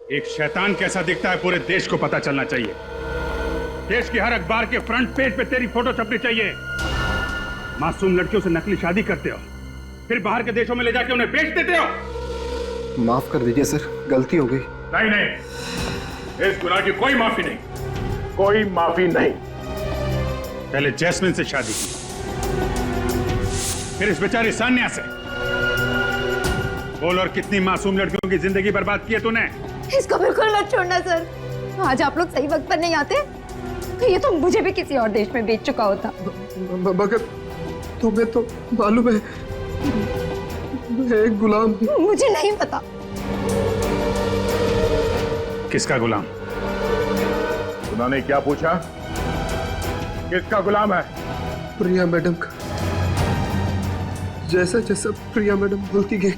एक शैतान कैसा दिखता है पूरे देश को पता चलना चाहिए। देश की हर अखबार के फ्रंट पेज पे तेरी फोटो छपनी चाहिए। मासूम लड़कियों से नकली शादी करते हो, फिर बाहर के देशों में ले जाके उन्हें बेच देते हो। माफ कर दीजिए सर, गलती हो गई। नहीं नहीं, इस गुनाह की कोई माफी नहीं। कोई माफी नहीं। पहले जैस्मिन से शादी की, फिर इस बेचारी सान्या से। बोल, और कितनी मासूम लड़कियों की जिंदगी बर्बाद की है तूने। इसको बिल्कुल मत छोड़ना सर। आज आप लोग सही वक्त पर नहीं आते तो ये तो मुझे भी किसी और देश में बेच चुका होता। मगर तुम्हें तो मालूम है मैं एक गुलाम हूँ। मुझे नहीं पता। किसका गुलाम? उन्होंने क्या पूछा? किसका गुलाम है? प्रिया मैडम का। जैसा जैसा प्रिया मैडम बोलती गई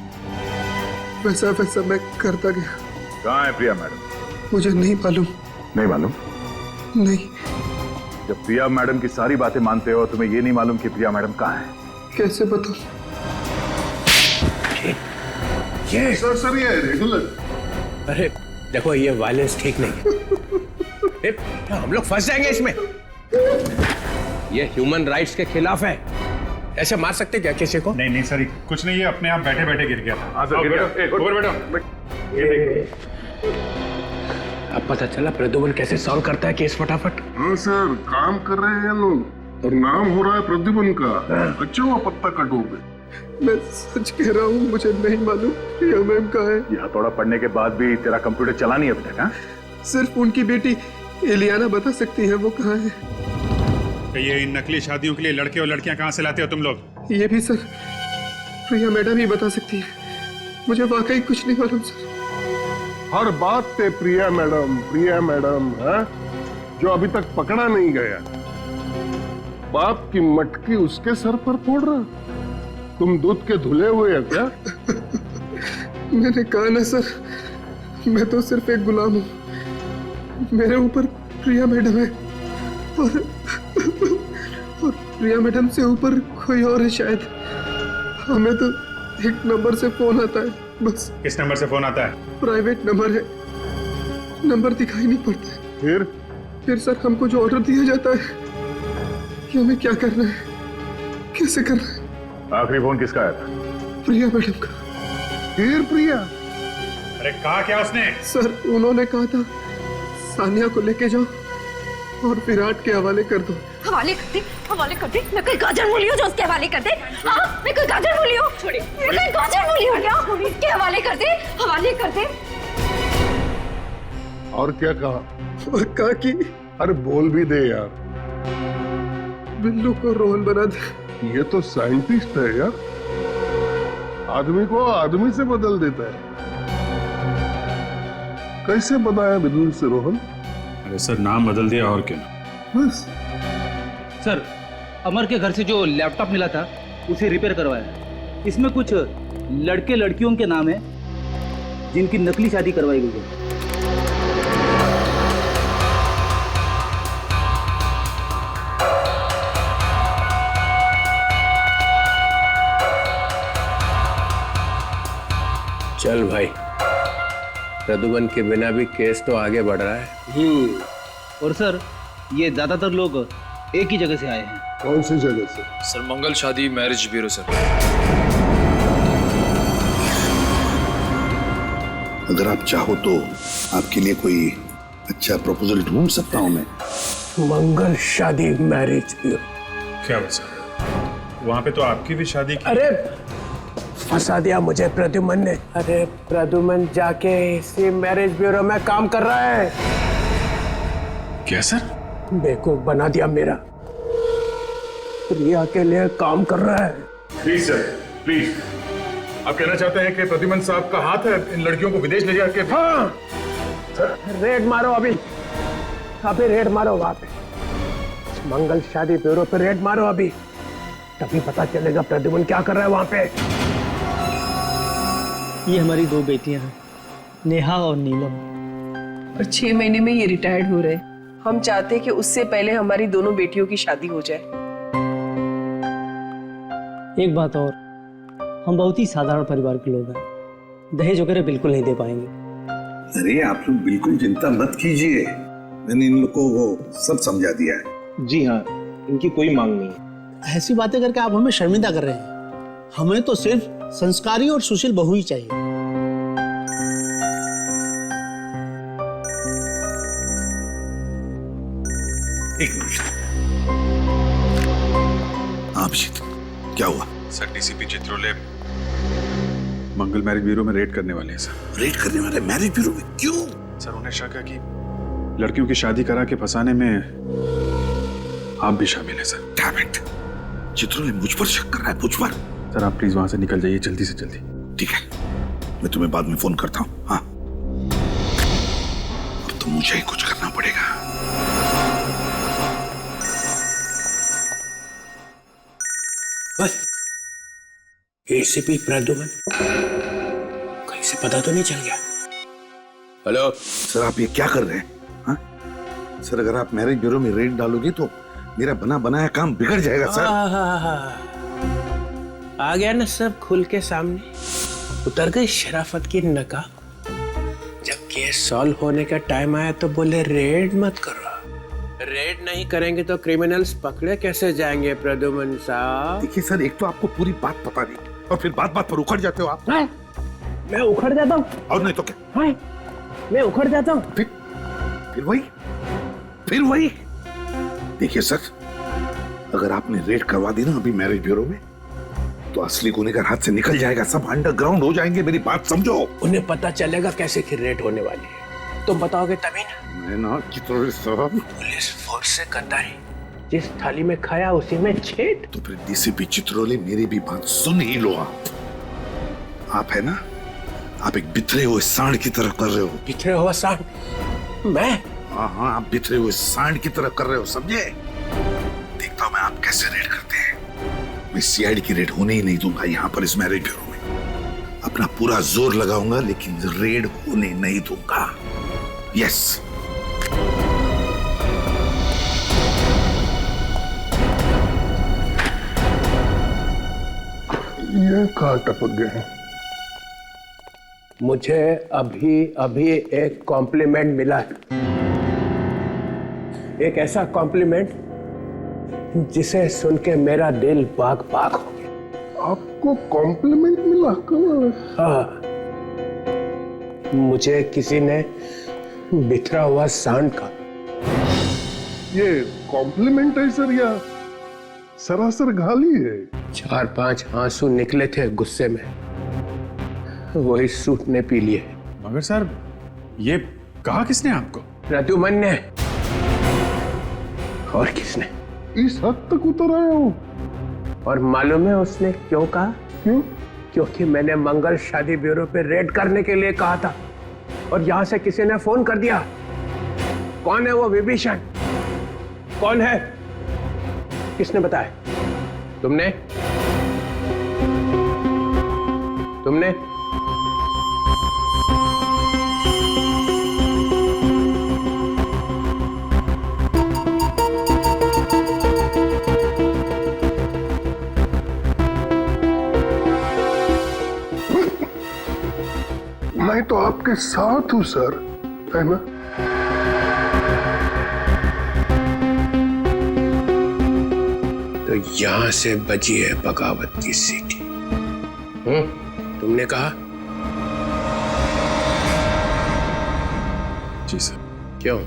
वैसा वैसा मैं करता गया। कहाँ है प्रिया मैडम? मुझे नहीं मालूम। नहीं मालूम? नहीं। जब प्रिया मैडम की सारी बातें मानते हो, तुम्हें ये नहीं मालूम कि प्रिया मैडम कहाँ है? कैसे बताऊं? ये सर ये रेगुलर। अरे देखो, ये वायलेंस ठीक नहीं है। हम लोग फंस जाएंगे इसमें। ये ह्यूमन राइट्स के खिलाफ है। ऐसे मार सकते क्या किसी को? नहीं नहीं सर, कुछ नहीं, ये अपने आप बैठे बैठे गिर गया था। हाँ सर, गिर गया। बैठो। ये देखिए, अब पता चला प्रद्युमन कैसे सॉल्व करता है केस फटाफट। हाँ सर, काम कर रहे हैं लोग और नाम हो रहा है प्रद्युमन का। अच्छा हुआ पत्ता कटोगे। मैं सच कह रहा हूँ, मुझे नहीं मालूम प्रिया मैम कहाँ है। ये हथौड़ा पढ़ने के बाद भी तेरा कंप्यूटर चला नहीं अभी तक? हाँ, सिर्फ उनकी बेटी इलियाना बता सकती है वो कहाँ है। तो ये इन नकली शादियों के लिए लड़के और लड़कियां कहाँ से लाते हो तुम लोग? ये भी सर प्रिया मैडम ही बता सकती है। मुझे वाकई कुछ नहीं मालूम सर। हर बात पे प्रिया मैडम है, जो अभी तक पकड़ा नहीं गया। बाप की मटकी उसके सर पर फोड़ रहा। तुम दूध के धुले हुए हैं क्या? मैंने कहा ना सर, मैं तो सिर्फ एक गुलाम हूँ। मेरे ऊपर प्रिया मैडम है और प्रिया मैडम से ऊपर कोई और है शायद। हमें तो एक नंबर से फोन आता है बस। किस नंबर से फोन आता है? प्राइवेट नंबर है, नंबर दिखाई नहीं पड़ता है। फिर सर हमको जो ऑर्डर दिया जाता है कि हमें क्या करना है, कैसे करना है। आखिरी फोन किसका आया था? प्रिया मैडम का। फिर प्रिया? अरे कहा क्या उसने? सर उन्होंने कहा था सानिया को लेके जाओ और विराट के हवाले कर दो। हवाले कर दे। मैं कोई गाजर मूली हूँ जो उसके हवाले कर दे? हाँ, मैं कोई गाजर मूली हूँ? छोड़िए, मैं कोई गाजर मूली हूँ क्या? इसके हवाले कर दे। और क्या कहा? और कहा कि अरे बोल भी दे यार। बिल्लू को रोहन बना दे। ये तो साइंटिस्ट है यार, आदमी को आदमी से बदल देता है। कैसे बनाया बिल्लू से रोहन? अरे सर, नाम बदल दिया और क्या। बस। सर, अमर के घर से जो लैपटॉप मिला था उसे रिपेयर करवाया। इसमें कुछ लड़के लड़कियों के नाम है जिनकी नकली शादी करवाई गई है। चल भाई, प्रद्युमन के बिना भी केस तो आगे बढ़ रहा है। और सर, ये ज्यादातर लोग एक ही जगह से आए हैं। कौन सी जगह से? सर, मंगल शादी मैरिज ब्यूरो सर। अगर आप चाहो तो आपके लिए कोई अच्छा प्रपोजल ढूंढ सकता हूं मैं। मंगल शादी मैरिज ब्यूरो? क्या बस, वहां पे तो आपकी भी शादी की। अरे फंसा दिया मुझे प्रद्युमन ने। अरे प्रद्युमन जाके इसी मैरिज ब्यूरो में काम कर रहा है। क्या सर? बेवकूफ बना दिया मेरा। प्रिया के लिए काम कर रहा है। Please sir, please. आप कहना चाहते हैं कि प्रद्युमन साहब का हाथ है इन लड़कियों को विदेश ले जाके? हाँ रेड मारो, अभी रेड मारो वहां पे, मंगल शादी ब्यूरो पे रेड मारो अभी, तभी पता चलेगा प्रद्युमन क्या कर रहा है वहां पे। ये हमारी दो बेटियां हैं, नेहा और नीलम। और 6 महीने में ये रिटायर्ड हो रहे। हम चाहते हैं कि उससे पहले हमारी दोनों बेटियों की शादी हो जाए। एक बात और, हम बहुत ही साधारण परिवार के लोग हैं, दहेज वगैरह बिल्कुल नहीं दे पाएंगे। अरे आप लोग बिल्कुल चिंता मत कीजिए, मैंने इन लोगों को सब समझा दिया है। जी हाँ, इनकी कोई मांग नहीं है। ऐसी बातें करके आप हमें शर्मिंदा कर रहे हैं। हमें तो सिर्फ संस्कारी और सुशील बहू ही चाहिए। एक मिनट। अभिजीत, क्या हुआ? सर डीसीपी चित्रोले मंगल मैरिज ब्यूरो में रेड करने वाले हैं सर। रेड करने वाले मैरिज ब्यूरो में? क्यों? सर उन्हें शक है कि लड़कियों की शादी करा के फंसाने में आप भी शामिल हैं सर। डैम इट, चित्रोले मुझ पर शक कर रहा है, मुझ पर। सर आप प्लीज वहां से निकल जाइए जल्दी से जल्दी। ठीक है, मैं तुम्हें बाद में फोन करता हूँ। हाँ, अब तो मुझे ही कुछ करना पड़ेगा। एसीपी प्रद्युमन, कहीं से पता तो नहीं चल गया? हेलो सर, आप ये क्या कर रहे हैं? हाँ? सर, अगर आप मैरिज ब्यूरो में रेड डालोगे तो मेरा बना बनाया काम बिगड़ जाएगा सर। आ गया ना सब खुल के सामने, उतर गई शराफत की नकाब। जब केस सॉल्व होने का टाइम आया तो बोले रेड मत करो। रेड नहीं करेंगे तो क्रिमिनल्स पकड़े कैसे जाएंगे प्रद्युमन साहब? देखिए सर, एक तो आपको पूरी बात पता नहीं और फिर बात बात पर उखड़ जाते हो आप। मैं उखड़ जाता हूँ? और नहीं तो क्या? मैं उखड़ जाता हूँ? फिर वही। देखिए सर, अगर आपने रेड करवा दी ना अभी मैरिज ब्यूरो में, तो असली गुनहगार हाथ से निकल जाएगा, सब अंडरग्राउंड हो जाएंगे। मेरी बात समझो। उन्हें पता चलेगा कैसे कि रेड होने वाली है? तुम बताओगे तभी ना। मैं ना चित्रोले साहब, पुलिस फोर्स से गद्दारी, जिस थाली में खाया उसी में छेद। तो फिर डीसीपी चित्रोले, मेरी भी बात सुन ही लो। आप है ना, आप एक बिखरे हुए सांड की तरह कर रहे हो। बिखरे हुआ सांड? मैं? हाँ, आप बिखरे हुए सांड की तरह कर रहे हो, समझे? देखता हूं मैं आप कैसे रेड करते हैं। मैं सीआईडी की रेड होने ही नहीं दूंगा यहाँ पर इस मैरिज ब्यूरो में। अपना पूरा जोर लगाऊंगा लेकिन रेड होने नहीं दूंगा। यस। ये कहाँ टपक गए? मुझे अभी एक कॉम्प्लीमेंट मिला है, एक ऐसा कॉम्प्लीमेंट जिसे सुन के मेरा दिल बाग बाग हो गया। आपको कॉम्प्लीमेंट मिला? कब? हाँ, मुझे किसी ने बिखरा हुआ सांड का। ये कॉम्प्लीमेंट है सर या सरासर गाली है? 4-5 आंसू निकले थे गुस्से में, वही सूट ने पी लिए। मगर सर, ये कहा किसने आपको? प्रद्युमन ने। और किसने? इस हद तक उतर आए हो? और मालूम है उसने क्यों कहा? क्यों? क्योंकि मैंने मंगल शादी ब्यूरो पे रेड करने के लिए कहा था और यहां से किसी ने फोन कर दिया। कौन है वो विभीषण? कौन है? किसने बताया? तुमने? मैं तो आपके साथ हूं सर, है ना? तो यहां से बजी है बगावत की सीटी। तुमने कहा? जी सर। क्यों?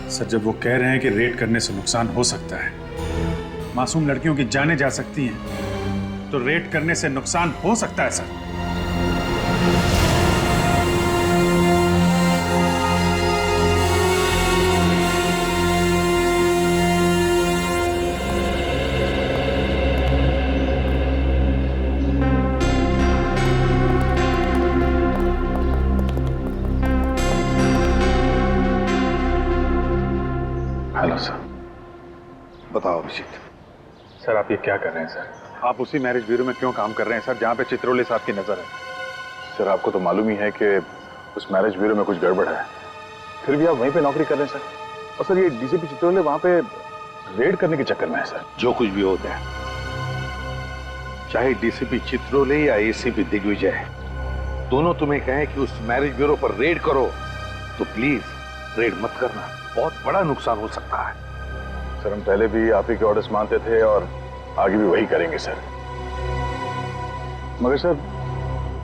सर, जब वो कह रहे हैं कि रेड करने से नुकसान हो सकता है, मासूम लड़कियों की जानें जा सकती हैं, तो रेड करने से नुकसान हो सकता है सर। Hello sir. बताओ अभिजीत। सर, आप ये क्या कर रहे हैं सर? आप उसी मैरिज ब्यूरो में क्यों काम कर रहे हैं सर, जहां पे चित्रोले साहब की नजर है? सर, आपको तो मालूम ही है कि उस मैरिज ब्यूरो में कुछ गड़बड़ है, फिर भी आप वहीं पे नौकरी कर रहे हैं सर। और सर, ये डीसीपी चित्रोले वहां पे रेड करने के चक्कर में है सर। जो कुछ भी होता है, चाहे डीसीपी चित्रोले या एसीपी दिग्विजय, दोनों तुम्हें कहें कि उस मैरिज ब्यूरो पर रेड करो तो प्लीज रेड मत करना, बहुत बड़ा नुकसान हो सकता है। सर हम पहले भी आप ही के ऑर्डर्स मानते थे और आगे भी वही करेंगे सर। मगर सर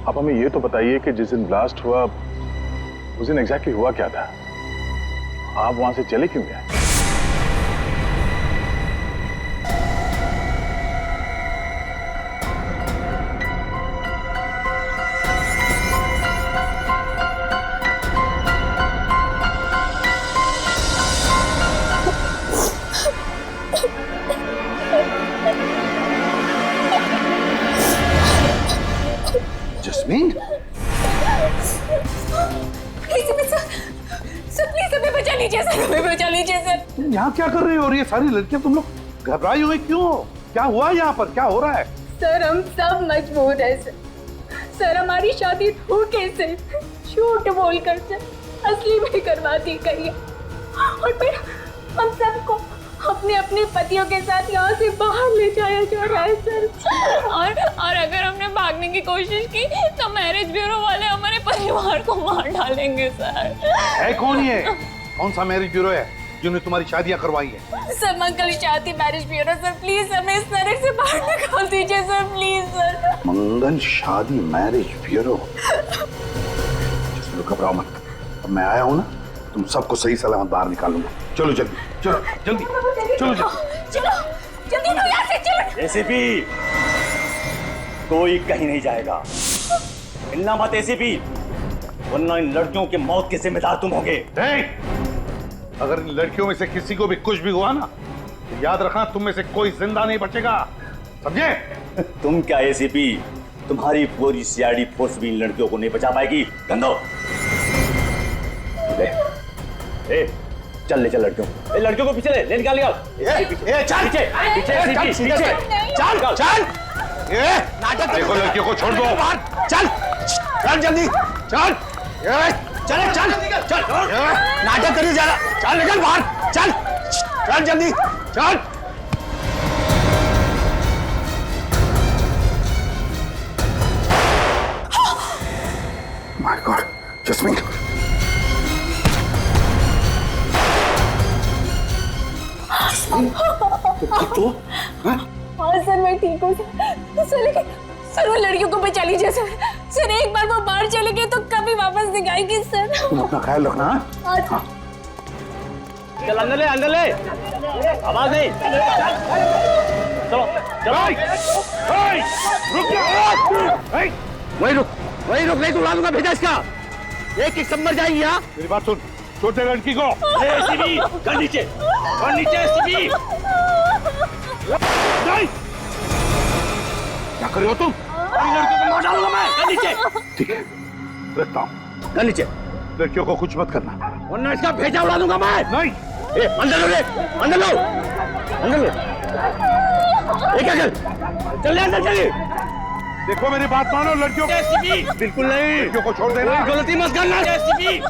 आप हमें ये तो बताइए कि जिस दिन ब्लास्ट हुआ उस दिन एग्जैक्टली हुआ क्या था? आप वहां से चले क्यों गए? जस्मीन, प्लीज हमें बचा लीजिए सर, हमें बचा लीजिए सर। यहाँ क्या कर रही हो? और ये सारी लड़कियां तुम लोग घबराई हुई क्यों हो? क्या हुआ यहाँ पर, क्या हो रहा है? सर हम सब मजबूर हैं सर। सर हमारी शादी धोखे से, झूठ बोलकर सर असली में करवा दी गई है और फिर हम सबको अपने अपने पतियों के साथ यहाँ से बाहर ले जाया जा रहा है सर। और अगर हमने भागने की कोशिश की तो मैरिज ब्यूरो वाले हमारे परिवार को मार डालेंगे सर। है कौन ये? कौन सा मैरिज ब्यूरो है जिन्होंने तुम्हारी शादियां करवाई है? सर मंगल शादी मैरिज ब्यूरो सर, प्लीज हमें इस तरह से बाहर निकाल दीजिए सर, प्लीज सर। मंगल शादी मैरिज ब्यूरो? चलो घबराओ मत, अब मैं आया हूँ ना, तुम सबको सही सलामत बाहर निकालूंगा। चलो जल्दी, चलो जल्दी, चलो जल्दी यहाँ से चलो। एसीपी कोई कहीं नहीं जाएगा, मिलना मत एसीपी, वरना इन लड़कियों की मौत के जिम्मेदार तुम होगे। अगर इन लड़कियों में से किसी को भी कुछ भी हुआ ना तो याद रखना तुम में से कोई जिंदा नहीं बचेगा, समझे? तुम क्या एसीपी, तुम्हारी पूरी सीआईडी फोर्स भी इन लड़कियों को नहीं बचा पाएगी। गंदो चल ले, चल लड़कियों को पीछे ले निकाल चल चल। देखो लड़कियों को छोड़ दो, चल चल जल्दी चल चल चल चल, नाटक करिए जा रहा, चल निकल बाहर, चल चल जल्दी चल। माय गॉड जस्मीन, तो हाँ सर मैं ठीक हूँ सर, लेकिन सर वो लड़कियों को बचा लीजिए सर। सर एक बार वो बाहर चले गए तो कभी वापस नहीं आएगी सर। तुम अपना ख्याल रखना। हाँ चल अंदर ले, आवाज नहीं। चलो चलो रुक जा, वही रुक नहीं तो उड़ा दूंगा, भेजा इसका, एक सब मर जाएगी। यहाँ मेरी बात सुन, छोटे लड़की को कर नीचे एसीपी। क्या कर रहे हो तुम? लड़कियों को मार डालूंगा मैं, कर नीचे। ठीक है रखता हूँ, कर नीचे, लड़कियों को कुछ मत करना वरना इसका भेजा उड़ा दूंगा मैं। नहीं अंदर लो, क्या चल अंदर चलिए। देखो मेरी बात मानो, लड़कियों को बिल्कुल नहीं, लड़कियों को छोड़ देना, गलती मत करना एसीपी।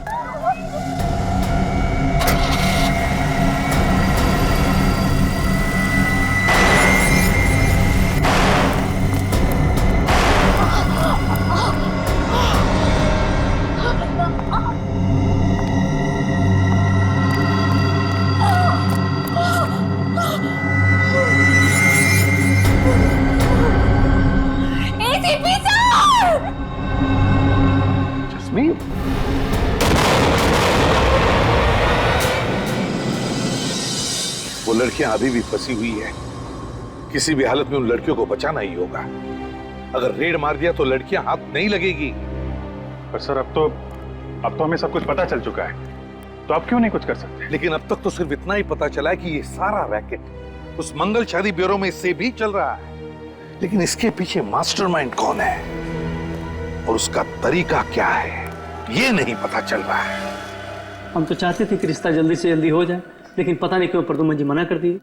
जस्मीन वो लड़कियां अभी भी फंसी हुई है, किसी भी हालत में उन लड़कियों को बचाना ही होगा। अगर रेड मार दिया तो लड़कियां हाथ नहीं लगेगी। पर सर अब तो हमें सब कुछ पता चल चुका है, तो आप क्यों नहीं कुछ कर सकते? लेकिन अब तक तो सिर्फ इतना ही पता चला है कि ये सारा रैकेट उस मंगल शादी ब्यूरो में से भी चल रहा है, लेकिन इसके पीछे मास्टरमाइंड कौन है और उसका तरीका क्या है ये नहीं पता चल रहा है। हम तो चाहते थे कि रिश्ता जल्दी से जल्दी हो जाए, लेकिन पता नहीं क्यों प्रदुमन जी मना कर दिए।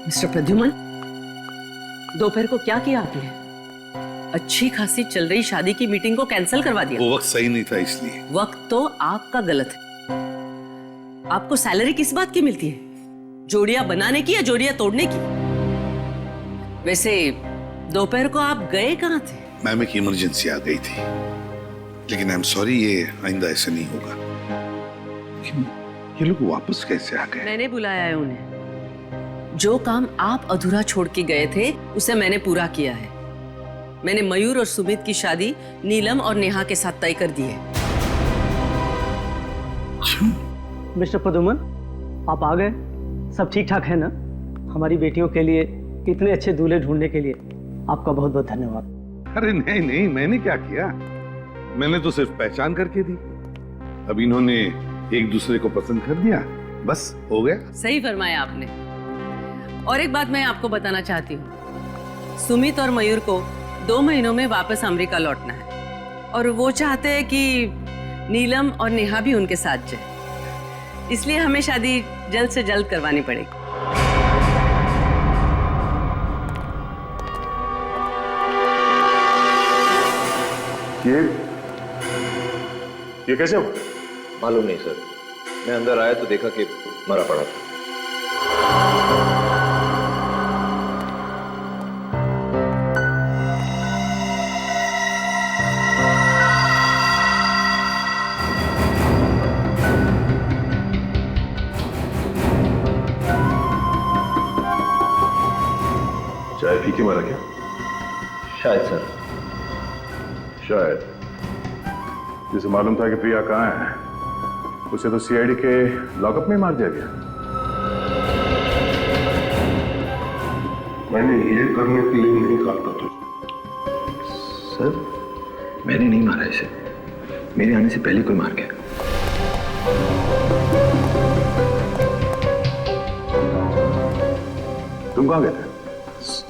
मिस्टर प्रद्युमन, दोपहर को क्या किया आपने? अच्छी खासी चल रही शादी की मीटिंग को कैंसिल करवा दिया। वो वक्त सही नहीं था इसलिए। वक्त तो आपका गलत है। आपको सैलरी किस बात की मिलती है? जोड़ियां बनाने की या जोड़ियां तोड़ने की? वैसे दोपहर को आप गए कहाँ थे? मैम एक इमरजेंसी आ गई थी, लेकिन आई एम सॉरी, ये आइंदा ऐसे नहीं होगा। ये लोग वापस कैसे आ गए? मैंने बुलाया है उन्हें। जो काम आप अधूरा छोड़ के गए थे उसे मैंने पूरा किया है। मैंने मयूर और सुमित की शादी नीलम और नेहा के साथ तय कर दी है। मिस्टर प्रदुमन, आप आ गए। सब ठीक ठाक है ना? हमारी बेटियों के लिए इतने अच्छे दूल्हे ढूंढने के लिए आपका बहुत बहुत धन्यवाद। अरे नहीं नहीं, मैंने क्या किया, मैंने तो सिर्फ पहचान करके दी। अब इन्होंने एक दूसरे को पसंद कर दिया, बस हो गया। सही फरमाया आपने। और एक बात मैं आपको बताना चाहती हूँ, सुमित और मयूर को 2 महीनों में वापस अमेरिका लौटना है और वो चाहते हैं कि नीलम और नेहा भी उनके साथ जाए, इसलिए हमें शादी जल्द से जल्द करवानी पड़ेगी। ये कैसे हो? मालूम नहीं सर, मैं अंदर आया तो देखा कि मरा पड़ा था। चाय पी के मारा क्या? शायद सर, शायद। जिसे मालूम था कि प्रिया कहाँ है, उसे तो सीआईडी के लॉकअप में मार दिया गया। मैंने ये करने के लिए नहीं कहा था तुझे। सर, मैंने नहीं मारा इसे, मेरे आने से पहले कोई मार गया। तुम कहाँ गए थे?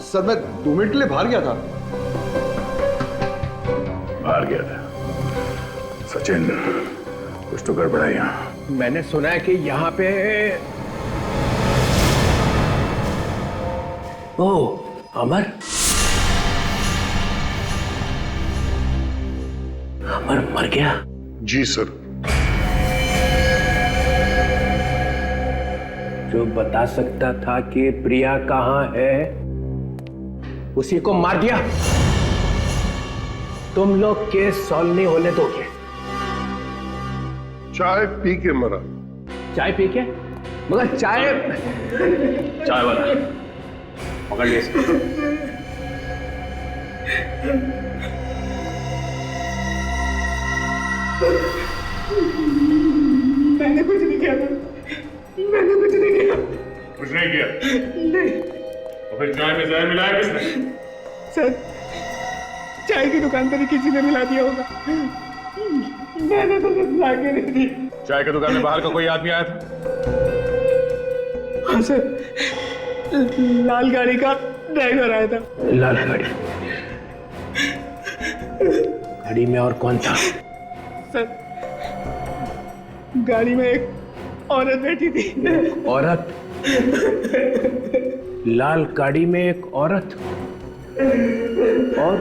सर मैं 2 मिनट के लिए बाहर गया था। बाहर गया था? सचिन, कुछ तो गड़बड़ है यहाँ। मैंने सुना है कि यहाँ पे अमर मर गया। जी सर। जो बता सकता था कि प्रिया कहाँ है, उसी को मार दिया। तुम लोग केस सॉल्व नहीं होने दोगे। चाय पी के मरा। चाय पी के? मगर चाय वाला पकड़ लिया। मैंने कुछ नहीं किया, मैंने कुछ नहीं किया। कुछ नहीं किया? नहीं। तो फिर चाय में जहर मिलाया किसने? सर, चाय की दुकान पर ही किसी ने मिला दिया होगा। मैंने तो कुछ ला के नहीं दी। चाय की दुकान में बाहर का कोई आदमी आया था? हाँ सर, लाल गाड़ी का ड्राइवर आया था। लाल गाड़ी में और कौन था? सर, गाड़ी में एक औरत बैठी थी। औरत? लाल गाड़ी में एक औरत और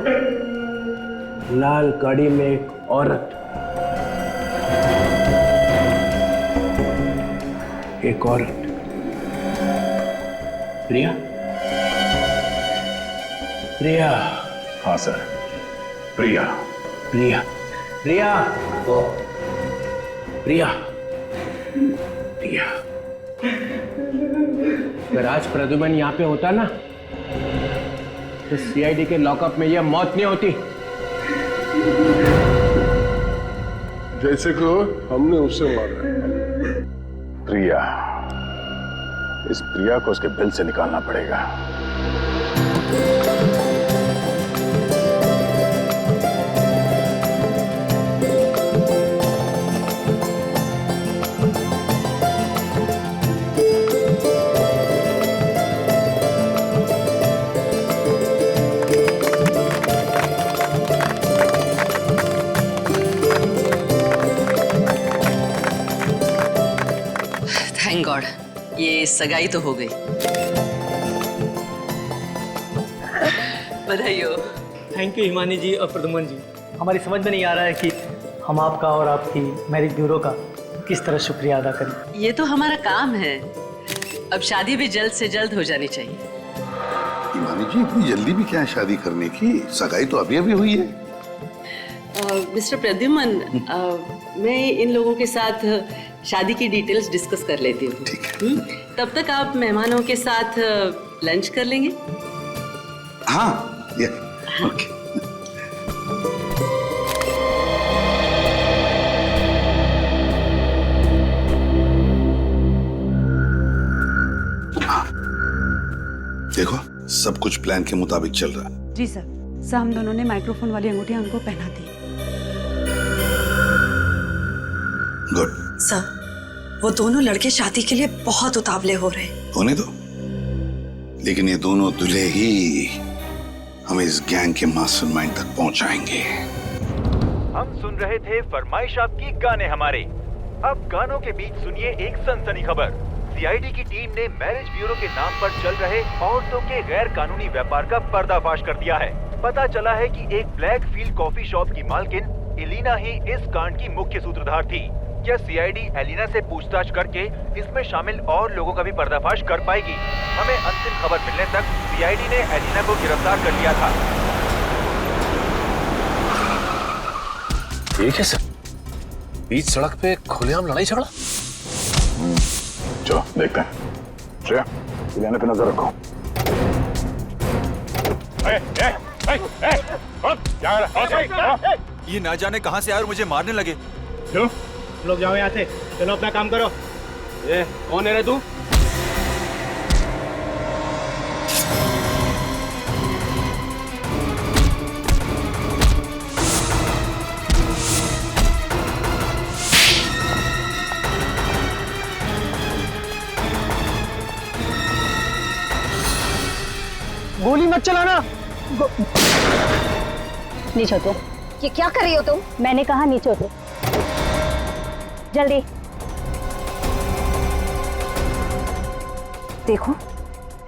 लाल गाड़ी में एक औरत, एक औरत। प्रिया? प्रिया? हाँ सर, प्रिया। प्रिया? प्रिया? प्रिया? प्रिया? अगर आज प्रद्युमन यहाँ पे होता ना, तो सीआईडी के लॉकअप में यह मौत नहीं होती। जैसे कि हमने उसे मारा है। प्रिया, इस प्रिया को उसके बिल से निकालना पड़ेगा। थैंक गॉड, ये सगाई तो हो गई। बधाई हो। थैंक यू हिमानी जी और प्रदुमन जी। हमारी समझ में नहीं आ रहा है कि हम आपका और आपकी मैरिज ब्यूरो का किस तरह शुक्रिया अदा करें। ये तो हमारा काम है। अब शादी भी जल्द से जल्द हो जानी चाहिए। शिवानी जी, इतनी जल्दी भी क्या है शादी करने की? सगाई तो अभी अभी हुई है। मिस्टर प्रद्युमन, मैं इन लोगों के साथ शादी की डिटेल्स डिस्कस कर लेती हूँ। ठीक है। तब तक आप मेहमानों के साथ लंच कर लेंगे? हाँ, ये ओके। देखो, सब कुछ प्लान के मुताबिक चल रहा है। जी सर, हम दोनों ने माइक्रोफोन वाली अंगूठियां उनको पहना दी। गुड। सर, वो दोनों लड़के शादी के लिए बहुत उतावले हो रहे हैं। होने दो, लेकिन ये दोनों दूल्हे ही हमें इस गैंग के मास्टरमाइंड तक पहुंचाएंगे। हम सुन रहे थे फरमाइश आपकी गाने हमारे। अब गानों के बीच सुनिए एक सनसनी खबर। सीआईडी की टीम ने मैरिज ब्यूरो के नाम पर चल रहे औरतों के गैर कानूनी व्यापार का पर्दाफाश कर दिया है। पता चला है कि एक ब्लैक फील्ड कॉफी शॉप की मालकिन एलिना ही इस कांड की मुख्य सूत्रधार थी। क्या सीआईडी एलिना से पूछताछ करके इसमें शामिल और लोगों का भी पर्दाफाश कर पाएगी? हमें अंतिम खबर मिलने तक सीआईडी ने एलिना को गिरफ्तार कर लिया था। ये कैसे? बीच सड़क पे खुलेआम लड़ाई झगड़ा? चलो देखते हैं। श्रेया, इलियाना पे नजर रखो। ये ना जाने कहां से आए और मुझे मारने लगे। क्यों? लोग जाओ यहाँ से, चलो अपना काम करो। ये कौन है रे तू? गोली मत चलाना। नीचे उतरो। ये क्या कर रही हो तुम? मैंने कहा नीचे उतरो। जल्दी। देखो,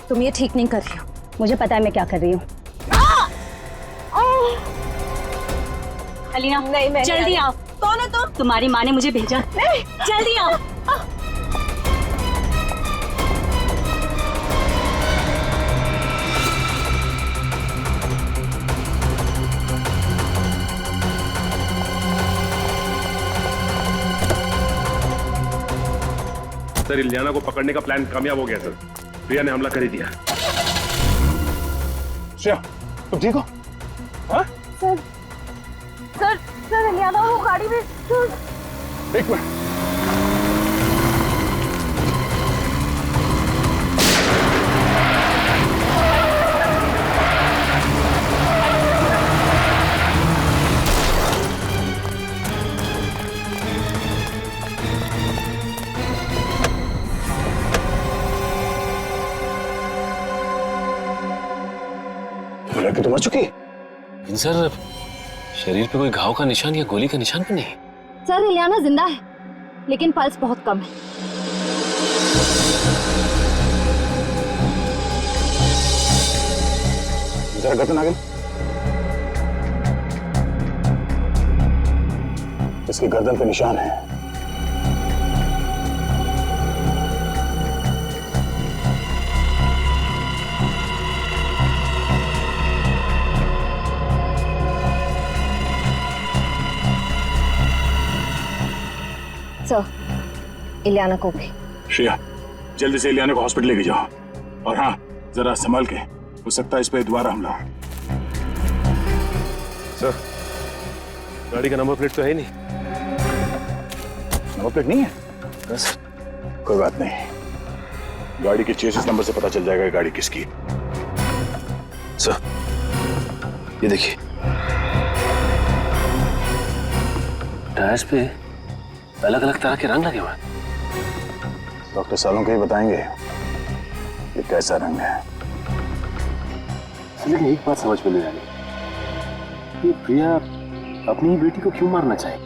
तुम ये ठीक नहीं कर रही हो। मुझे पता है मैं क्या कर रही हूँ। अलीना, नहीं, मैं जल्दी आओ। कौन है तुम? तुम्हारी माँ ने मुझे भेजा। जल्दी आओ। सर, इलियाना को पकड़ने का प्लान कामयाब हो गया सर। प्रिया ने हमला कर ही दिया। श्रेया, तुम ठीक हो? हाँ? सर, इलियाना वो गाड़ी में। एक मिनट। तो मर चुकी है। सर, शरीर पे कोई घाव का निशान या गोली का निशान भी नहीं। सर, इलियाना जिंदा है, लेकिन पल्स बहुत कम है। जरा गर्दन आगे। इसकी गर्दन पे निशान है। इलियाना को भी। श्रेया, जल्दी से इलियाना को हॉस्पिटल लेके जाओ। और हाँ, जरा संभाल के, हो सकता है इस पे दोबारा हमला। सर, गाड़ी का नंबर प्लेट तो है नहीं। नंबर प्लेट नहीं है? बस कोई बात नहीं, गाड़ी के चेसिस नंबर से पता चल जाएगा गाड़ी किसकी। सर, ये देखिए, टायर्स पे अलग अलग तरह के रंग लगे हुए हैं। डॉक्टर सालों के ही बताएंगे ये कैसा रंग है। लेकिन एक बात समझ में नहीं आ रही, ये प्रिया अपनी ही बेटी को क्यों मारना चाहिए?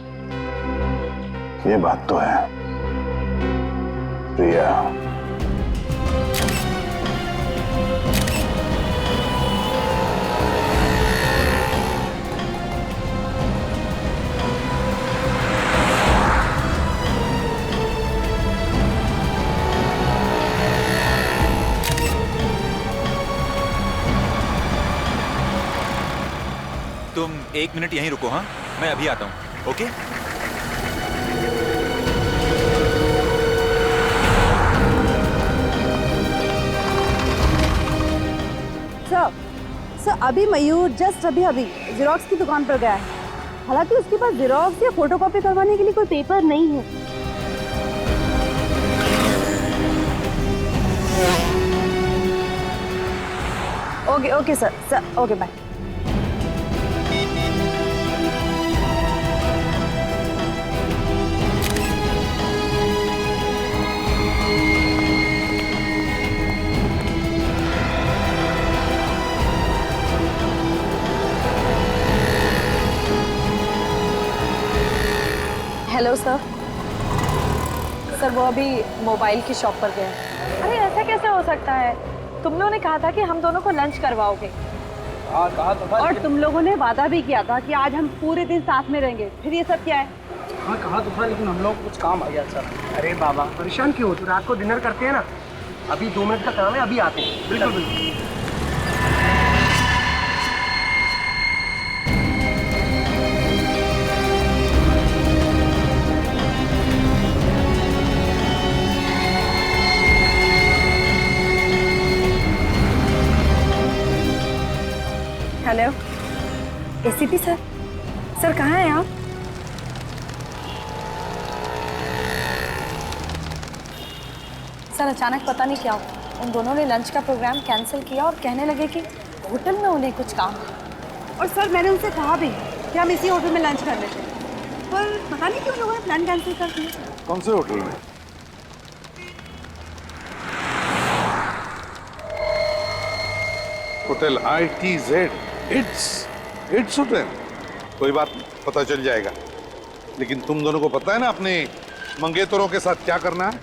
ये बात तो है। प्रिया 1 मिनट यहीं रुको। हाँ, मैं अभी आता हूँ। ओके? सर अभी मयूर जस्ट अभी जेरोक्स की दुकान पर गया है। हालांकि उसके पास जेरोक्स या फोटोकॉपी करवाने के लिए कोई पेपर नहीं है। Okay sir okay bye. Hello sir वो अभी मोबाइल की शॉप पर गया है। अरे ऐसा कैसे हो सकता है? तुम लोगों ने कहा था कि हम दोनों को लंच करवाओगे। हाँ कहा तो था। और तुम लोगों ने वादा भी किया था कि आज हम पूरे दिन साथ में रहेंगे। फिर ये सब क्या है? हाँ कहा तो था, लेकिन हम लोग कुछ काम आ गया सर। अरे बाबा परेशान क्यों हो? तो रात को डिनर करते हैं ना। अभी 2 मिनट का काम है, अभी आते हैं। बिल्कुल बिल्कुल। हेलो एसीपी सर कहाँ हैं आप? सर अचानक पता नहीं क्या हुआ, उन दोनों ने लंच का प्रोग्राम कैंसिल किया और कहने लगे कि होटल में उन्हें कुछ काम है। और सर मैंने उनसे कहा भी कि हम इसी होटल में लंच कर लेते हैं, पर पता नहीं क्यों लोगों ने प्लान कैंसिल कर दिया। कौन से होटल में? Hotel ITZ। It's hotel. कोई बात नहीं, पता चल जाएगा। लेकिन तुम दोनों को पता है ना अपने मंगेतरों के साथ क्या करना है?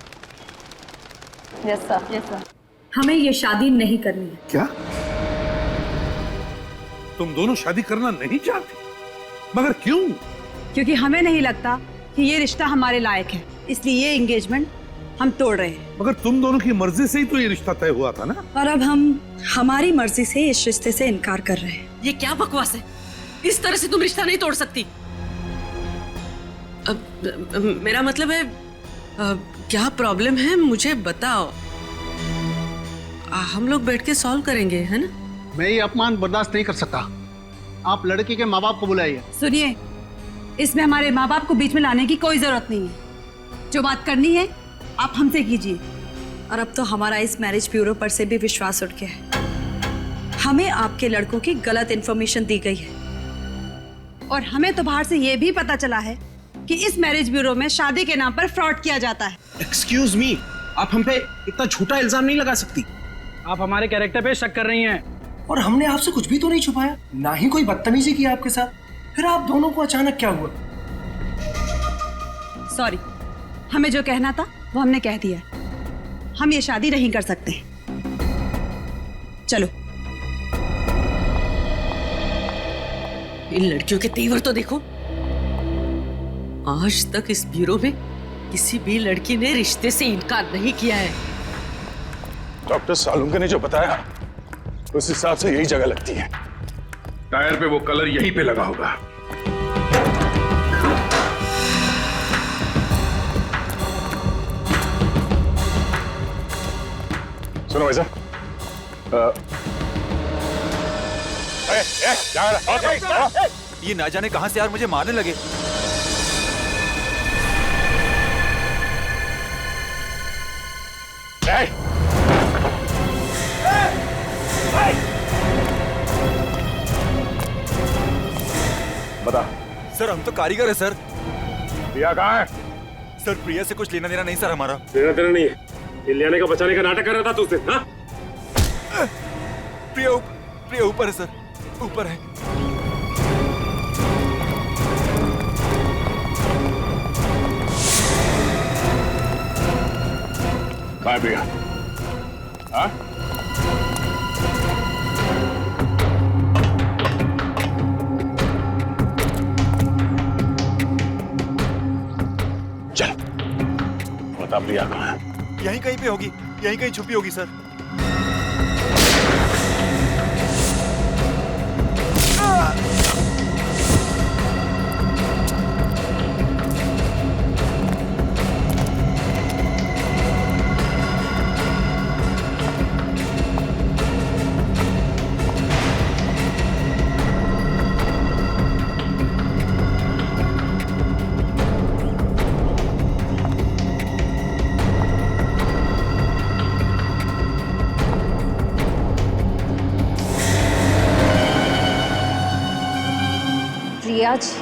यस सर हमें ये शादी नहीं करनी है। क्या तुम दोनों शादी करना नहीं चाहती? मगर क्यों? क्योंकि हमें नहीं लगता कि ये रिश्ता हमारे लायक है, इसलिए ये एंगेजमेंट हम तोड़ रहे हैं। मगर तुम दोनों की मर्जी से ही तो ये रिश्ता तय हुआ था ना। और अब हम हमारी मर्जी से इस रिश्ते से इनकार कर रहे हैं। ये क्या बकवास है? इस तरह से तुम रिश्ता नहीं तोड़ सकती। मेरा मतलब है क्या प्रॉब्लम है मुझे बताओ। हम लोग बैठ के सॉल्व करेंगे, है ना? मैं ये अपमान बर्दाश्त नहीं कर सकता। आप लड़की के माँ बाप को बुलाइए। सुनिए, इसमें हमारे माँ बाप को बीच में लाने की कोई जरूरत नहीं है। जो बात करनी है आप हमसे कीजिए। और अब तो हमारा इस मैरिज ब्यूरो पर से भी विश्वास उठ गया है। हमें आपके लड़कों की गलत इंफॉर्मेशन दी गई है। और हमें तो बाहर से ये भी पता चला है कि इस मैरिज ब्यूरो में शादी के नाम पर फ्रॉड किया जाता है। एक्सक्यूज मी, आप हम पे इतना झूठा इल्जाम नहीं लगा सकती। आप हमारे कैरेक्टर पे शक कर रही हैं। और हमने आपसे कुछ भी तो नहीं छुपाया, ना ही कोई बदतमीजी की आपके साथ। फिर आप दोनों को अचानक क्या हुआ? सॉरी, हमें जो कहना था वो हमने कह दिया। हम ये शादी नहीं कर सकते। चलो। इन लड़कियों के तेवर तो देखो। आज तक इस ब्यूरो में किसी भी लड़की ने रिश्ते से इनकार नहीं किया है। डॉक्टर सालुंके ने जो बताया उस हिसाब से यही जगह लगती है। टायर पे वो कलर यहीं पे लगा होगा। सुनो भाई साहब, ये ना जाने कहां से यार मुझे मारने लगे। बता। सर हम तो कारीगर है सर। प्रिया कहाँ है? सर प्रिया से कुछ लेना देना नहीं सर हमारा। लेना देना नहीं है, ये लेने का बचाने का नाटक कर रहा था तुझसे। हाँ? प्रिया ऊपर है सर, ऊपर है। बाय प्रिया। हाँ? चल बता प्रिया कहाँ है? यहीं कहीं पे होगी, यहीं कहीं छुपी होगी सर। पिताजी।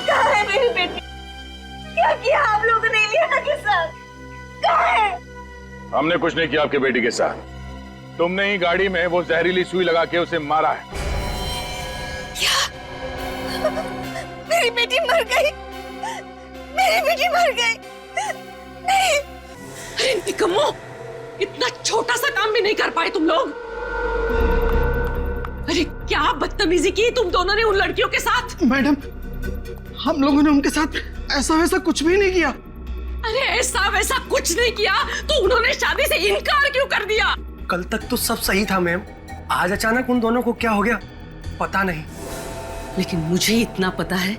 कहाँ है मेरी बेटी? क्या किया आप लोगों ने इलियाना के साथ? कहाँ है? हमने कुछ नहीं किया आपके बेटी के साथ। तुमने ही गाड़ी में वो जहरीली सुई लगा के उसे मारा है। क्या? मेरी बेटी मर गई? मेरी बेटी मर गई? नहीं। अरे निकम्मो, इतना छोटा सा काम भी नहीं कर पाए तुम लोग। अरे क्या बदतमीजी की तुम दोनों ने उन लड़कियों के साथ। मैडम, हम लोगों ने उनके साथ ऐसा वैसा कुछ भी नहीं किया। अरे ऐसा वैसा कुछ नहीं किया तो उन्होंने शादी से इनकार क्यों कर दिया? कल तक तो सब सही था मैम, आज अचानक उन दोनों को क्या हो गया पता नहीं। लेकिन मुझे इतना पता है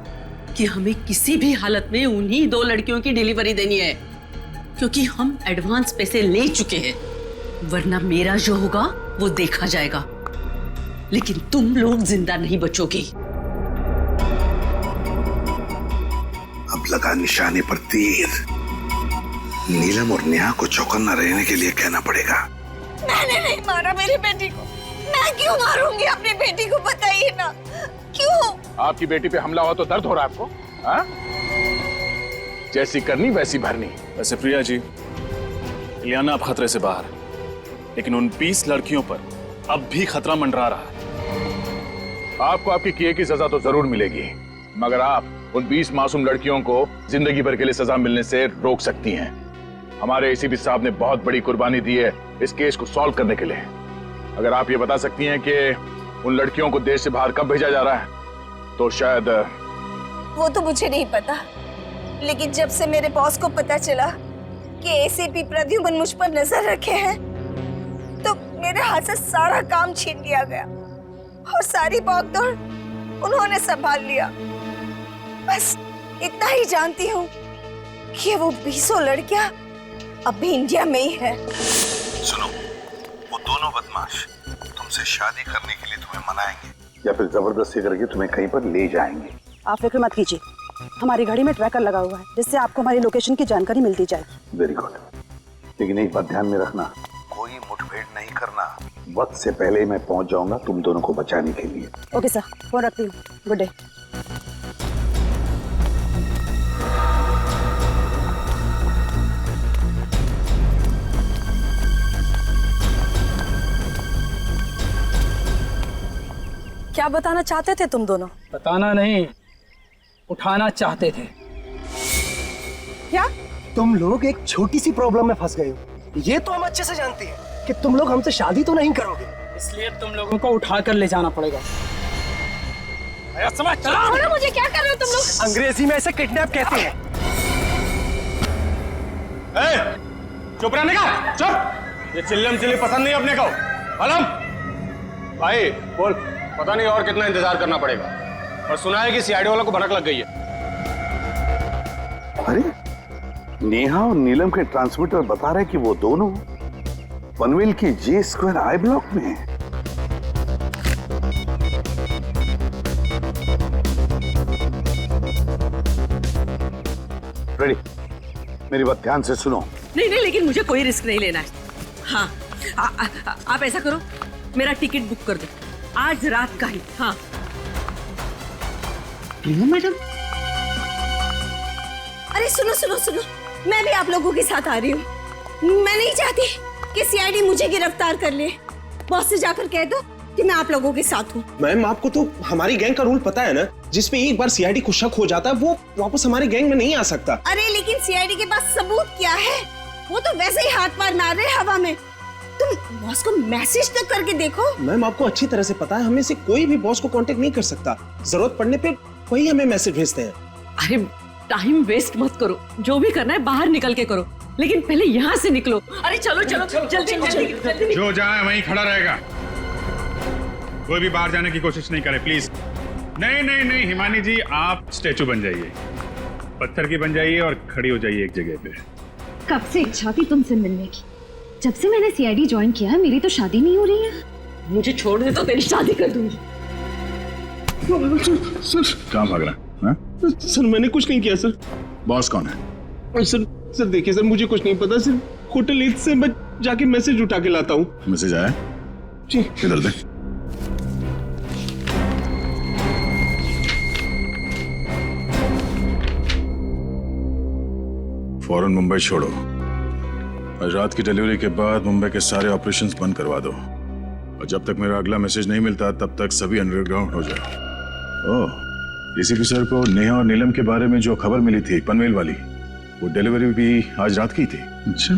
कि हमें किसी भी हालत में उन्हीं 2 लड़कियों की डिलीवरी देनी है, क्योंकि हम एडवांस पैसे ले चुके हैं। वरना मेरा जो होगा वो देखा जाएगा, लेकिन तुम लोग जिंदा नहीं बचोगे। अब लगा निशाने पर तीर। नीलम और नेहा को चौकन्ना रहने के लिए कहना पड़ेगा। मैंने नहीं मारा मेरी बेटी को। मैं क्यों मारूंगी अपनी बेटी को, बताइए ना क्यों? आपकी बेटी पे हमला हुआ तो दर्द हो रहा है आपको? हाँ? जैसी करनी वैसी भरनी। वैसे प्रिया जी, इलियाना अब खतरे से बाहर है, लेकिन उन 20 लड़कियों पर अब भी खतरा मंडरा रहा है। आपको आपके किए की सजा तो जरूर मिलेगी, मगर आप उन 20 मासूम लड़कियों को जिंदगी भर के लिए सजा मिलने से रोक सकती हैं। हमारे एसीपी साहब ने बहुत बड़ी कुर्बानी दी है इस केस को सॉल्व करने के लिए। अगर आप ये बता सकती हैं कि उन लड़कियों को देश से बाहर कब भेजा जा रहा है तो शायद। वो तो मुझे नहीं पता, लेकिन जब से मेरे बॉस को पता चला कि एसीपी प्रद्युमन मुझ पर नजर रखे हैं तो मेरे हाथ से सारा काम छीन लिया गया और सारी भागदौड़ उन्होंने संभाल लिया। बस इतना ही जानती हूँ कि वो 20 लड़कियां अब भी इंडिया में ही है। सुनो, वो दोनों बदमाश तुमसे शादी करने के लिए तुम्हें मनाएंगे या फिर जबरदस्ती करके तुम्हें कहीं पर ले जाएंगे। आप फिक्र मत कीजिए, हमारी गाड़ी में ट्रैकर लगा हुआ है जिससे आपको हमारी लोकेशन की जानकारी मिलती जाए। वेरी गुड, लेकिन एक बात ध्यान में रखना, कोई मुठभेड़ नहीं करना। वक्त से पहले मैं पहुंच जाऊंगा तुम दोनों को बचाने के लिए। ओके सर, फोन रखती हूँ। Good day. क्या बताना चाहते थे तुम दोनों? बताना नहीं, उठाना चाहते थे। क्या? तुम लोग एक छोटी सी प्रॉब्लम में फंस गए हो। ये तो हम अच्छे से जानते हैं कि तुम लोग हमसे शादी तो नहीं करोगे, इसलिए तुम लोगों को उठा कर ले जाना पड़ेगा। समझ चलो, मुझे क्या कर रहे हो तुम लोग? अंग्रेजी में ऐसे किडनैप कहते हैं। चुप रहने का, चुप। ये चिल्लम चिल्ली पसंद नहीं अपने को। आलम भाई बोल, पता नहीं और कितना इंतजार करना पड़ेगा। और सुना है कि सीआईडी वालों को भनक लग गई है। अरे नेहा और नीलम के ट्रांसमीटर बता रहे कि वो दोनों पनवेल की J² I ब्लॉक में हैं। रेडी, मेरी बात ध्यान से सुनो। नहीं नहीं, लेकिन मुझे कोई रिस्क नहीं लेना है। हाँ, आप ऐसा करो, मेरा टिकट बुक कर दो आज रात का ही। हाँ प्रिया मैडम, अरे सुनो सुनो सुनो, मैं भी आप लोगों के साथ आ रही हूँ। मैं नहीं चाहती कि सीआईडी मुझे गिरफ्तार कर ले। बॉस से जाकर कह दो कि मैं आप लोगों के साथ हूँ। मैम, आपको तो हमारी गैंग का रूल पता है ना, जिसपे एक बार सीआईडी को शक हो जाता है वो वापस हमारी गैंग में नहीं आ सकता। अरे लेकिन सीआईडी के पास सबूत क्या है? वो तो वैसे ही हाथ पार मार रहे हवा में। तुम बॉस को मैसेज तक करके देखो। मैम, आपको अच्छी तरह से पता है हमें से कोई भी बॉस को कांटेक्ट नहीं कर सकता। जरूरत पड़ने पे वही हमें मैसेज भेजते हैं। अरे टाइम वेस्ट मत करो, जो भी करना है बाहर निकल के करो, लेकिन पहले यहाँ से निकलो। अरे चलो चलो जल्दी जल्दी। जो जाए वहीं खड़ा रहेगा, कोई भी बाहर जाने की कोशिश नहीं करे प्लीज। नहीं नहीं नहीं हिमानी जी, आप स्टैचू बन जाइए, पत्थर की बन जाइए और खड़ी हो जाइए एक जगह पे। कब से इच्छा थी तुमसे मिलने की। जब से मैंने सीआईडी ज्वाइन किया है मेरी तो शादी नहीं हो रही है। मुझे छोड़ दे तो तेरी शादी कर दूंगी। सर कहाँ भाग रहा है? सर मैंने कुछ नहीं किया सर। बॉस कौन है? सर देखिए सर, मुझे कुछ नहीं पता। सिर्फ होटल 8 से मैं जाके मैसेज उठा के लाता हूँ। मैसेज आया? जी। इधर दे। फौरन मुंबई छोड़ो। आज रात की डिलीवरी के बाद मुंबई के सारे ऑपरेशंस बंद करवा दो, और जब तक मेरा अगला मैसेज नहीं मिलता तब तक सभी अंडरग्राउंड हो जाओ। ओह, डीसीपी सर को नेहा और नीलम के बारे में जो खबर मिली थी पनवेल वाली, वो डिलीवरी भी आज रात की थी। अच्छा,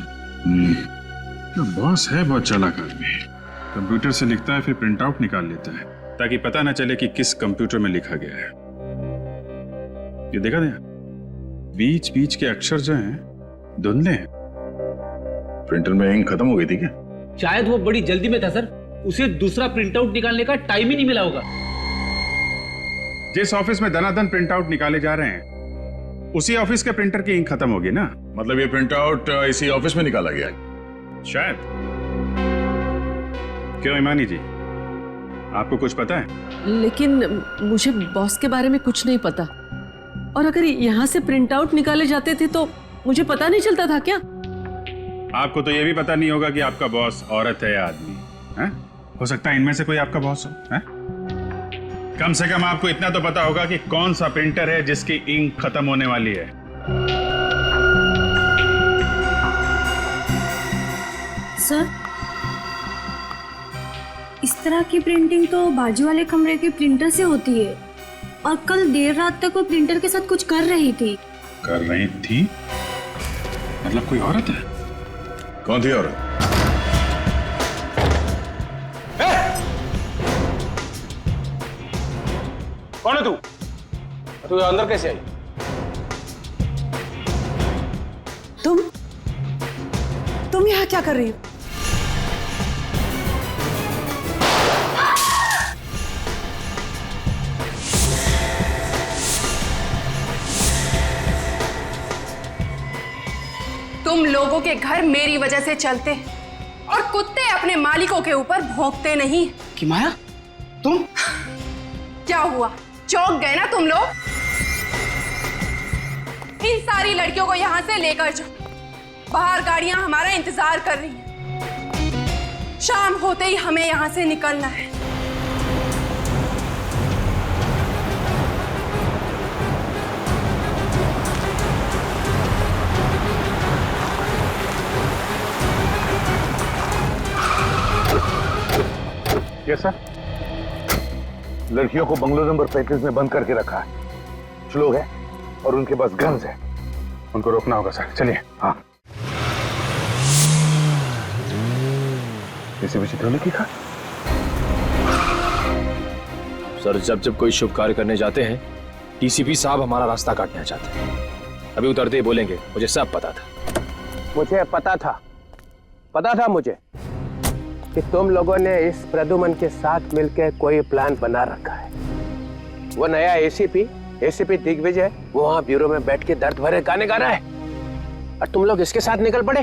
तो बॉस है बहुत चालाक आदमी। कंप्यूटर से लिखता है, फिर प्रिंट आउट निकाल लेता है ताकि पता ना चले कि किस कंप्यूटर में लिखा गया है। ये देखा था, बीच बीच के अक्षर जो हैं धुंधले हैं। प्रिंटर में इंक खत्म हो गई थी क्या? शायद वो बड़ी जल्दी में था सर, उसे दूसरा प्रिंट आउट निकालने का टाइम ही नहीं मिला होगा। जिस ऑफिस में दनादन प्रिंट आउट निकाले जा रहे हैं उसी ऑफिस के प्रिंटर की इंक खत्म होगी ना। मतलब ये प्रिंट आउट इसी ऑफिस में निकाला गया शायद। क्यों इमानी जी, आपको कुछ पता है? लेकिन मुझे बॉस के बारे में कुछ नहीं पता, और अगर यहाँ से प्रिंट आउट निकाले जाते थे तो मुझे पता नहीं चलता था क्या? आपको तो ये भी पता नहीं होगा कि आपका बॉस औरत है या आदमी है? हो सकता है इनमें से कोई आपका बॉस हो है? कम से कम आपको इतना तो पता होगा कि कौन सा प्रिंटर है जिसकी इंक खत्म होने वाली है। सर, इस तरह की प्रिंटिंग तो बाजू वाले कमरे के प्रिंटर से होती है, और कल देर रात तक वो प्रिंटर के साथ कुछ कर रही थी। कर रही थी? मतलब कोई औरत है? कौन थी औरत? कौन है तू? तू अंदर कैसे आई? तुम यहाँ क्या कर रही हो? तुम लोगों के घर मेरी वजह से चलते और कुत्ते अपने मालिकों के ऊपर भौंकते नहीं। कि माया, तुम क्या हुआ, चौंक गए ना तुम लोग? इन सारी लड़कियों को यहाँ से लेकर जाओ, बाहर गाड़ियां हमारा इंतजार कर रही हैं। शाम होते ही हमें यहाँ से निकलना है। Yes sir. लड़कियों को बंगलो नंबर 35 में बंद करके रखा है। कुछ लोग हैं और उनके पास गन्स है, उनको रोकना होगा सर। चलिए। हाँ, इसे भी चित्रों ने लिखा। सर, जब जब कोई शुभ कार्य करने जाते हैं टीसीपी साहब हमारा रास्ता काटना चाहते हैं। अभी उतरते ही बोलेंगे मुझे सब पता था। मुझे पता था मुझे कि तुम लोगों ने इस प्रद्युमन के साथ मिलकर कोई प्लान बना रखा है। वो नया एसीपी दिग्विजय वो वहां ब्यूरो में बैठ के दर्द भरे गाने गा रहा है, और तुम लोग इसके साथ निकल पड़े।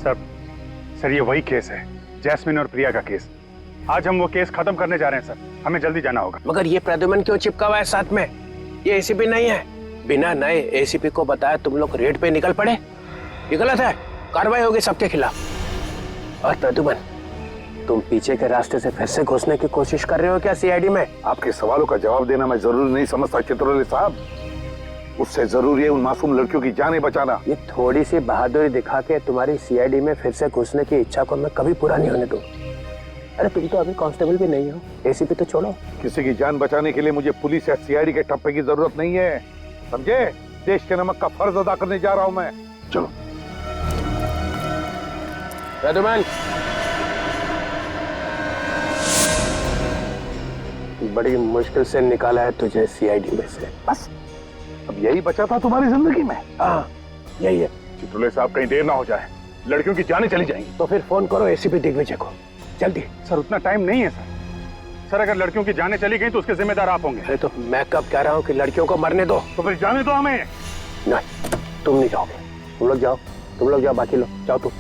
सर ये वही केस है, जैस्मिन और प्रिया का केस। आज हम वो केस खत्म करने जा रहे हैं सर, हमें जल्दी जाना होगा। मगर ये प्रद्युमन क्यों चिपका हुआ है साथ में? ये एसीपी नहीं है। बिना नए एसीपी को बताया तुम लोग रेड पे निकल पड़े। ये गलत है, कार्रवाई होगी सबके खिलाफ। और प्रद्युमन, तुम पीछे के रास्ते से फिर से घुसने की कोशिश कर रहे हो क्या सीआईडी में? आपके सवालों का जवाब देना मैं जरूरी नहीं समझता चित्रले साहब। उससे जरूरी है उन मासूम लड़कियों की जानें बचाना। ये थोड़ी सी बहादुरी दिखा के तुम्हारी सीआईडी में फिर से घुसने की इच्छा को मैं कभी पूरा नहीं होने दूंगा। अरे तुम तो अभी कांस्टेबल भी नहीं हो, एसीपी तो छोड़ो। किसी की जान बचाने के लिए मुझे पुलिस या सीआईडी के टप्पे की जरूरत नहीं है, समझे? देश के नमक का फर्ज अदा करने जा रहा हूं मैं। चलो। प्रद्युमन, बड़ी मुश्किल से निकाला है तुझे सीआईडी में से। बस अब यही बचा था तुम्हारी जिंदगी में? हाँ, यही है। चित्रोले साहब, कहीं देर ना हो जाए, लड़कियों की जानें चली जाएंगी। तो फिर फोन करो एसीपी दिग्विजय को, जल्दी। सर उतना टाइम नहीं है सर। अगर लड़कियों की जानें चली गई तो उसके जिम्मेदार आप होंगे। अरे तो मैं कब कह रहा हूँ कि लड़कियों को मरने दो? तो फिर जाने दो हमें। नहीं, तुम नहीं जाओगे। तुम लोग जाओ, बाकी लोग जाओ। तुम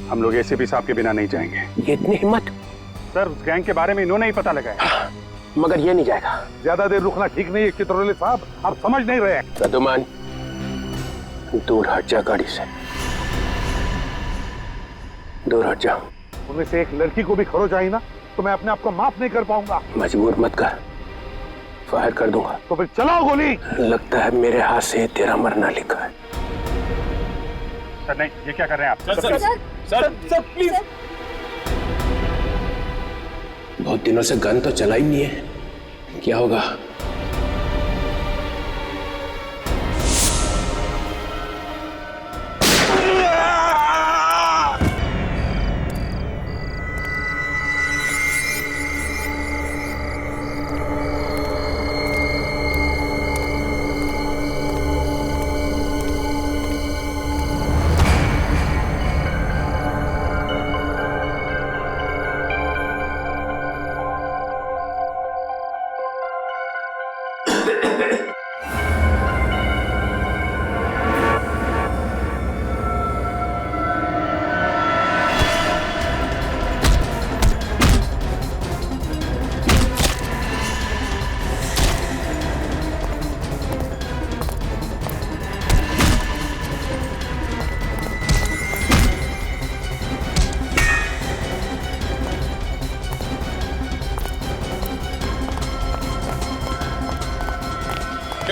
हम लोग एसीपी साहब के बिना नहीं जाएंगे। ये इतनी हिम्मत? सर उस गैंग के बारे में इन्होंने ही पता लगाया। मगर ये नहीं जाएगा। ज्यादा देर रुकना ठीक नहीं है चित्रोले साहब, आप समझ नहीं रहे। प्रद्युमन, दूर हट जा गाड़ी से, दूर हट जा। उनमें से एक लड़की को भी खरोच आई ना तो मैं अपने आप को माफ नहीं कर पाऊंगा। मजबूर मत कर, फायर कर दूंगा। तो फिर चलाओ गोली। लगता है मेरे हाथ से तेरा मरना लिखा है। सर नहीं, ये क्या कर रहे हैं आप? Sir please. बहुत दिनों से गन तो चला ही नहीं है, क्या होगा?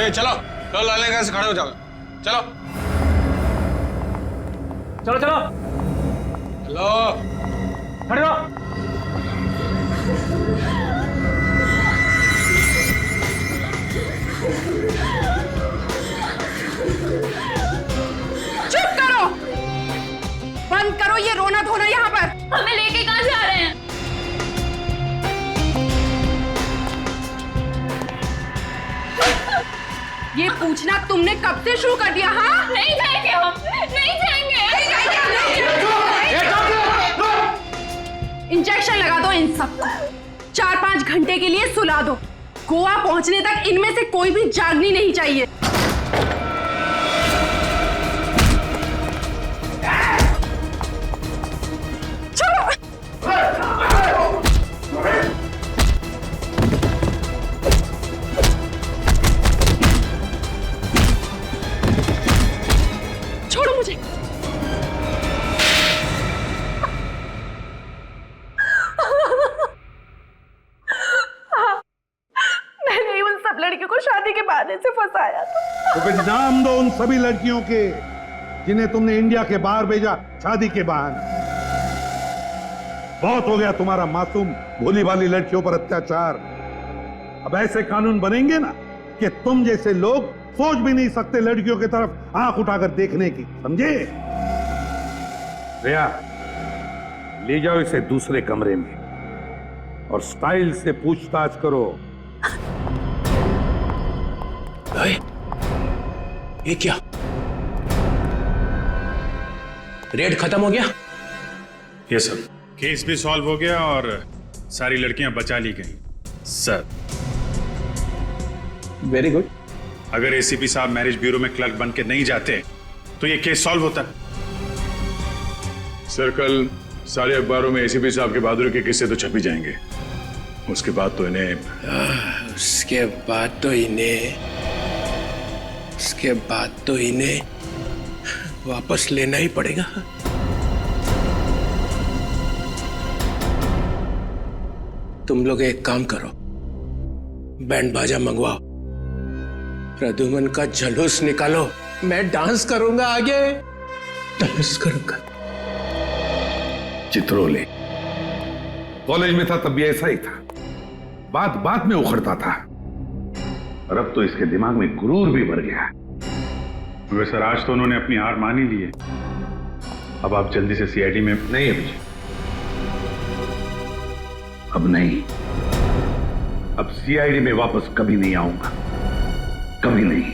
चलो चलो लाले का खड़े हो जाओ। चलो चलो चलो चलो खड़े रहो। चुप करो, बंद करो ये रोना धोना यहाँ पर। हमें लेके कहाँ जा रहे हैं? ये पूछना तुमने कब से शुरू कर दिया? हाँ, नहीं जाएंगे हम, नहीं जाएंगे। इंजेक्शन लगा दो इन सबको, 4-5 घंटे के लिए सुला दो। गोवा पहुंचने तक इनमें से कोई भी जागनी नहीं चाहिए। छोड़ो मुझे। मैंने उन सब लड़कियों को शादी के बहाने से फंसाया था। तो फिर नाम दो उन सभी लड़कियों के जिन्हें तुमने इंडिया के बाहर भेजा शादी के बहाने। बहुत हो गया तुम्हारा मासूम भोली भाली लड़कियों पर अत्याचार। अब ऐसे कानून बनेंगे ना कि तुम जैसे लोग सोच भी नहीं सकते लड़कियों की तरफ आंख उठाकर देखने की, समझे? रिया, ले जाओ इसे दूसरे कमरे में और स्टाइल से पूछताछ करो। ये क्या? रेड खत्म हो गया? ये सर, केस भी सॉल्व हो गया और सारी लड़कियां बचा ली गई सर। Very good. अगर एसीपी साहब मैरिज ब्यूरो में क्लर्क बन के नहीं जाते तो ये केस सॉल्व होता। सर कल सारे अखबारों में एसीपी साहब के बहादुरी के किस्से तो छप ही जाएंगे। उसके बाद तो इन्हें वापस लेना ही पड़ेगा। तुम लोग एक काम करो, बैंड बाजा मंगवाओ, प्रद्युमन का जलूस निकालो, मैं डांस करूंगा, आगे डांस करूंगा। चित्रोले कॉलेज में था तब भी ऐसा ही था, बात बात में उखड़ता था, और अब तो इसके दिमाग में गुरूर भी भर गया। मगर सर आज तो उन्होंने अपनी हार मान ही ली है। अब आप जल्दी से सीआईडी में। नहीं अभिजीत, अब नहीं। अब सीआईडी में वापस कभी नहीं आऊंगा, कभी नहीं।